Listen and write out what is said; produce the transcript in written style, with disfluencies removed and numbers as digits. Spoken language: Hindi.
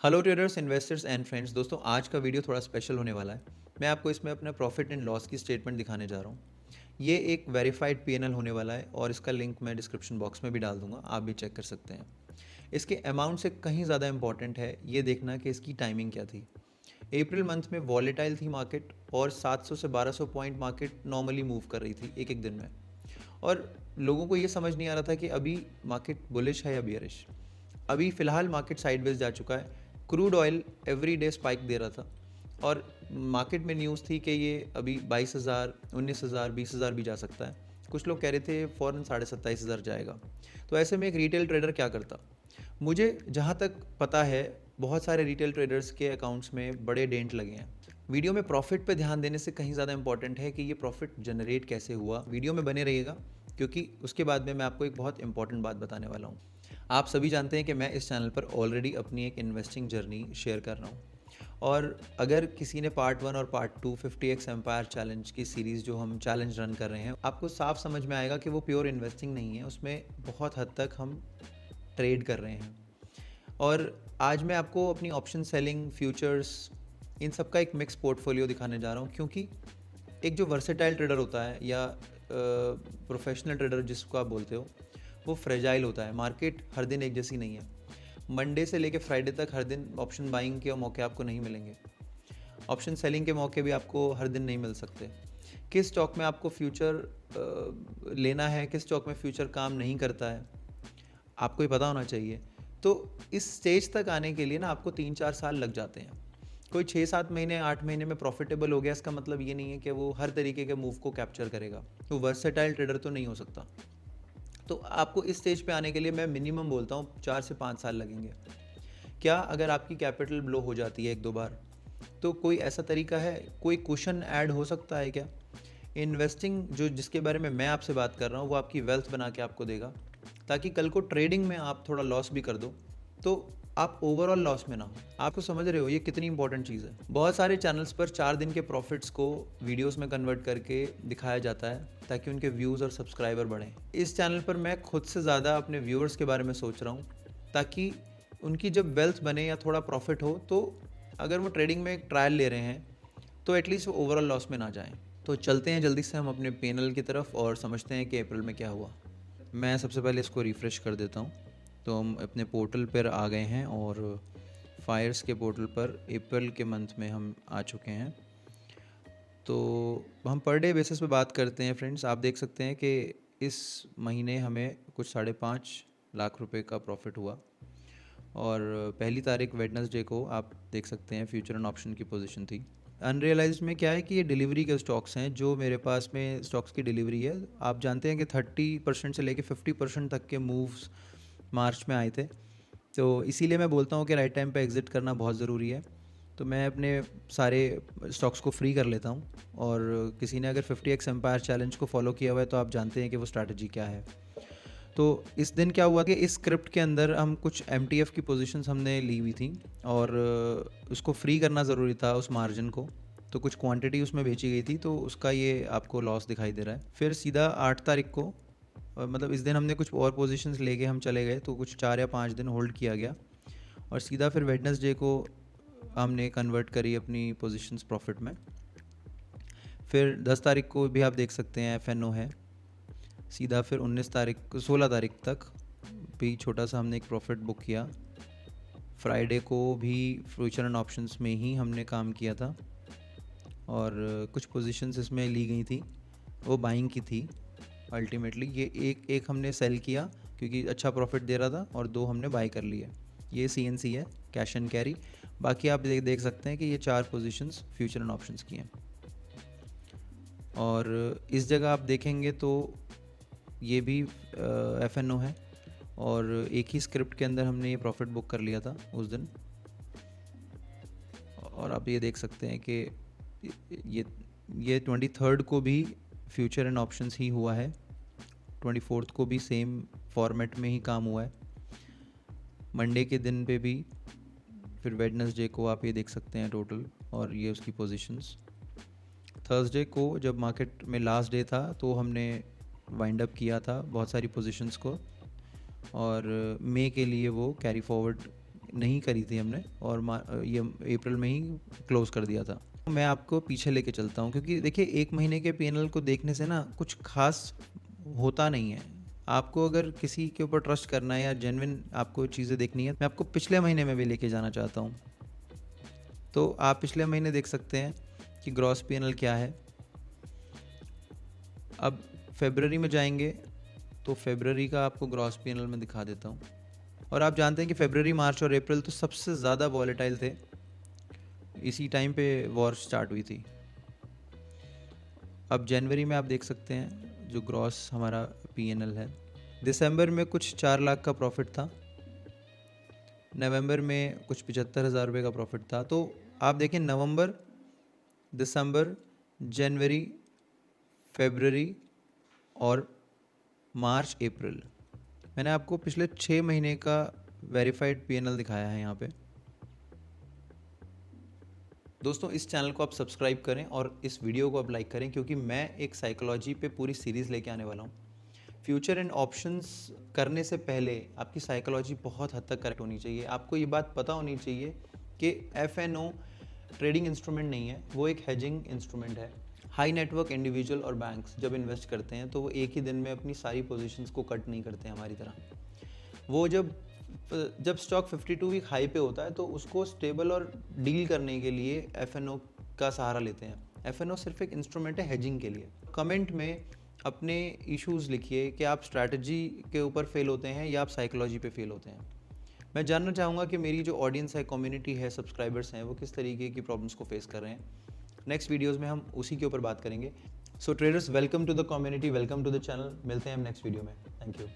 Hello traders, investors and friends. दोस्तों, आज का वीडियो थोड़ा स्पेशल होने वाला है। मैं आपको इसमें अपना प्रॉफिट एंड लॉस की स्टेटमेंट दिखाने जा रहा हूँ। ये एक वेरीफाइड पीएनएल होने वाला है और इसका लिंक मैं डिस्क्रिप्शन बॉक्स में भी डाल दूंगा, आप भी चेक कर सकते हैं। इसके अमाउंट से कहीं ज़्यादा इंपॉर्टेंट है ये देखना कि इसकी टाइमिंग क्या थी। अप्रैल मंथ में वॉलेटाइल थी मार्केट और 700 से 1200 पॉइंट मार्केट नॉर्मली मूव कर रही थी एक एक दिन में। और लोगों को ये समझ नहीं आ रहा था कि अभी मार्केट बुलिश है या बियरिश। अभी फ़िलहाल मार्केट साइडवेज जा चुका है। Crude oil every day spike दे रहा था और मार्केट में न्यूज़ थी कि ये अभी 22,000, 19,000, 20,000 भी जा सकता है। कुछ लोग कह रहे थे फ़ौरन 27,500 जाएगा। तो ऐसे में एक रिटेल ट्रेडर क्या करता? मुझे जहाँ तक पता है, बहुत सारे रिटेल ट्रेडर्स के अकाउंट्स में बड़े डेंट लगे हैं। वीडियो में प्रॉफिट पे ध्यान देने से कहीं ज़्यादा इंपॉर्टेंट है कि ये प्रॉफिट जनरेट कैसे हुआ। वीडियो में बने रहिएगा, क्योंकि उसके बाद में मैं आपको एक बहुत इंपॉर्टेंट बात बताने वाला हूँ। आप सभी जानते हैं कि मैं इस चैनल पर ऑलरेडी अपनी एक इन्वेस्टिंग जर्नी शेयर कर रहा हूँ। और अगर किसी ने पार्ट 1 और पार्ट 2 50x एम्पायर चैलेंज की सीरीज़ जो हम चैलेंज रन कर रहे हैं, आपको साफ समझ में आएगा कि वो प्योर इन्वेस्टिंग नहीं है, उसमें बहुत हद तक हम ट्रेड कर रहे हैं। और आज मैं आपको अपनी ऑप्शन सेलिंग, फ्यूचर्स, इन सब का एक मिक्स पोर्टफोलियो दिखाने जा रहा हूँ, क्योंकि एक जो वर्सेटाइल ट्रेडर होता है या प्रोफेशनल ट्रेडर जिसको आप बोलते हो, वो फ्रेजाइल होता है। मार्केट हर दिन एक जैसी नहीं है। मंडे से लेकर फ्राइडे तक हर दिन ऑप्शन बाइंग के मौके आपको नहीं मिलेंगे। ऑप्शन सेलिंग के मौके भी आपको हर दिन नहीं मिल सकते। किस स्टॉक में आपको फ्यूचर लेना है, किस स्टॉक में फ्यूचर काम नहीं करता है, आपको ही पता होना चाहिए। तो इस स्टेज तक आने के लिए ना आपको 3-4 साल लग जाते हैं। कोई 6-7 महीने, 8 महीने में प्रॉफिटेबल हो गया, इसका मतलब ये नहीं है कि वो हर तरीके के मूव को कैप्चर करेगा। तो वर्सेटाइल ट्रेडर तो नहीं हो सकता। तो आपको इस स्टेज पे आने के लिए मैं मिनिमम बोलता हूँ 4 से 5 साल लगेंगे। क्या अगर आपकी कैपिटल ब्लो हो जाती है 1-2 बार, तो कोई ऐसा तरीका है, कोई कुशन ऐड हो सकता है क्या? इन्वेस्टिंग जो जिसके बारे में मैं आपसे बात कर रहा हूँ, वो आपकी वेल्थ बना के आपको देगा, ताकि कल को ट्रेडिंग में आप थोड़ा लॉस भी कर दो तो आप ओवरऑल लॉस में ना हो। आपको समझ रहे हो ये कितनी इंपॉर्टेंट चीज़ है? बहुत सारे चैनल्स पर 4 दिन के प्रॉफिट्स को वीडियोस में कन्वर्ट करके दिखाया जाता है ताकि उनके व्यूज़ और सब्सक्राइबर बढ़ें। इस चैनल पर मैं खुद से ज़्यादा अपने व्यूअर्स के बारे में सोच रहा हूँ, ताकि उनकी जब वेल्थ बने या थोड़ा प्रॉफिट हो, तो अगर वो ट्रेडिंग में एक ट्रायल ले रहे हैं तो एटलीस्ट वो ओवरऑल लॉस में ना जाएं। तो चलते हैं जल्दी से हम अपने पैनल की तरफ और समझते हैं कि अप्रैल में क्या हुआ। मैं सबसे पहले इसको रिफ़्रेश कर देता हूँ। तो हम अपने पोर्टल पर आ गए हैं और फायर्स के पोर्टल पर अप्रैल के मंथ में हम आ चुके हैं। तो हम पर डे बेसिस पे बात करते हैं फ्रेंड्स। आप देख सकते हैं कि इस महीने हमें कुछ 5.5 लाख रुपए का प्रॉफिट हुआ। और पहली तारीख वेडनेसडे को आप देख सकते हैं फ्यूचर एंड ऑप्शन की पोजीशन थी। अनरियलाइज्ड में क्या है कि ये डिलीवरी के स्टॉक्स हैं, जो मेरे पास में स्टॉक्स की डिलीवरी है। आप जानते हैं कि 30% से लेके 50% तक के मूव्स मार्च में आए थे। तो इसीलिए मैं बोलता हूँ कि राइट टाइम पे एग्ज़िट करना बहुत ज़रूरी है। तो मैं अपने सारे स्टॉक्स को फ्री कर लेता हूँ। और किसी ने अगर 50x एम्पायर चैलेंज को फॉलो किया हुआ है तो आप जानते हैं कि वो स्ट्रैटेजी क्या है। तो इस दिन क्या हुआ कि इस स्क्रिप्ट के अंदर हम कुछ MTF की पोजीशंस हमने ली हुई थी और उसको फ्री करना ज़रूरी था उस मार्जिन को। तो कुछ क्वांटिटी उसमें बेची गई थी, तो उसका ये आपको लॉस दिखाई दे रहा है। फिर सीधा 8 तारीख को मतलब इस दिन हमने कुछ और पोजीशंस लेके हम चले गए, तो कुछ 4 या 5 दिन होल्ड किया गया और सीधा फिर वेडनेसडे को हमने कन्वर्ट करी अपनी पोजीशंस प्रॉफिट में। फिर 10 तारीख को भी आप देख सकते हैं FNO है। सीधा फिर 19 तारीख को 16 तारीख तक भी छोटा सा हमने एक प्रॉफिट बुक किया। फ्राइडे को भी फ्यूचर एंड ऑप्शंस में ही हमने काम किया था और कुछ पोजीशंस इसमें ली गई थी, वो बाइंग की थी। अल्टीमेटली ये एक हमने सेल किया क्योंकि अच्छा प्रॉफिट दे रहा था और 2 हमने बाई कर लिए। ये CNC है, कैश एंड कैरी। बाकी आप देख सकते हैं कि ये 4 पोजीशंस फ्यूचर एंड ऑप्शंस की हैं। और इस जगह आप देखेंगे तो ये भी FNO है और एक ही स्क्रिप्ट के अंदर हमने ये प्रॉफिट बुक कर लिया था उस दिन। और आप ये देख सकते हैं कि ये ये 23rd को भी फ्यूचर एंड ऑप्शंस ही हुआ है, 24th को भी सेम फॉर्मेट में ही काम हुआ है, मंडे के दिन पे भी, फिर वेडनेसडे को आप ये देख सकते हैं टोटल और ये उसकी पोजीशंस। थर्सडे को जब मार्केट में लास्ट डे था तो हमने वाइंड अप किया था बहुत सारी पोजीशंस को और मई के लिए वो कैरी फॉरवर्ड नहीं करी थी हमने, और ये अप्रैल में ही क्लोज़ कर दिया था। मैं आपको पीछे लेके चलता हूँ, क्योंकि देखिए 1 महीने के पीएनएल को देखने से ना कुछ ख़ास होता नहीं है। आपको अगर किसी के ऊपर ट्रस्ट करना है या जेन्युइन आपको चीज़ें देखनी है, मैं आपको पिछले महीने में भी लेके जाना चाहता हूँ। तो आप पिछले महीने देख सकते हैं कि ग्रॉस पीएनएल क्या है। अब फरवरी में जाएंगे तो फरवरी का आपको ग्रॉस पीएनएल में दिखा देता हूँ। और आप जानते हैं कि फरवरी, मार्च और अप्रैल तो सबसे ज़्यादा वॉलेटाइल थे। इसी टाइम पे वॉर स्टार्ट हुई थी। अब जनवरी में आप देख सकते हैं जो ग्रॉस हमारा पीएनएल है। दिसंबर में कुछ 4 लाख का प्रॉफिट था। नवंबर में कुछ 75,000 रुपये का प्रॉफिट था। तो आप देखें नवंबर, दिसंबर, जनवरी, फरवरी और मार्च, अप्रैल, मैंने आपको पिछले 6 महीने का वेरीफाइड पीएनएल दिखाया है यहाँ पे। दोस्तों इस चैनल को आप सब्सक्राइब करें और इस वीडियो को आप लाइक करें, क्योंकि मैं एक साइकोलॉजी पे पूरी सीरीज़ लेके आने वाला हूँ। फ्यूचर एंड ऑप्शंस करने से पहले आपकी साइकोलॉजी बहुत हद तक करेक्ट होनी चाहिए। आपको ये बात पता होनी चाहिए कि एफएनओ ट्रेडिंग इंस्ट्रूमेंट नहीं है, वो एक हेजिंग इंस्ट्रूमेंट है। हाई नेटवर्क इंडिविजुअल और बैंक्स जब इन्वेस्ट करते हैं तो वो एक ही दिन में अपनी सारी पोजीशंस को कट नहीं करते हमारी तरह। वो जब स्टॉक 52 वीक हाई पे होता है तो उसको स्टेबल और डील करने के लिए एफएनओ का सहारा लेते हैं। एफएनओ सिर्फ एक इंस्ट्रूमेंट है हेजिंग के लिए। कमेंट में अपने इश्यूज़ लिखिए कि आप स्ट्रैटेजी के ऊपर फेल होते हैं या आप साइकोलॉजी पे फेल होते हैं। मैं जानना चाहूँगा कि मेरी जो ऑडियंस है, कम्युनिटी है, सब्सक्राइबर्स हैं, वो किस तरीके की प्रॉब्लम्स को फेस कर रहे हैं। नेक्स्ट वीडियोज़ में हम उसी के ऊपर बात करेंगे। So traders, welcome to the community, welcome to the channel. मिलते हैं हम नेक्स्ट वीडियो में। Thank you.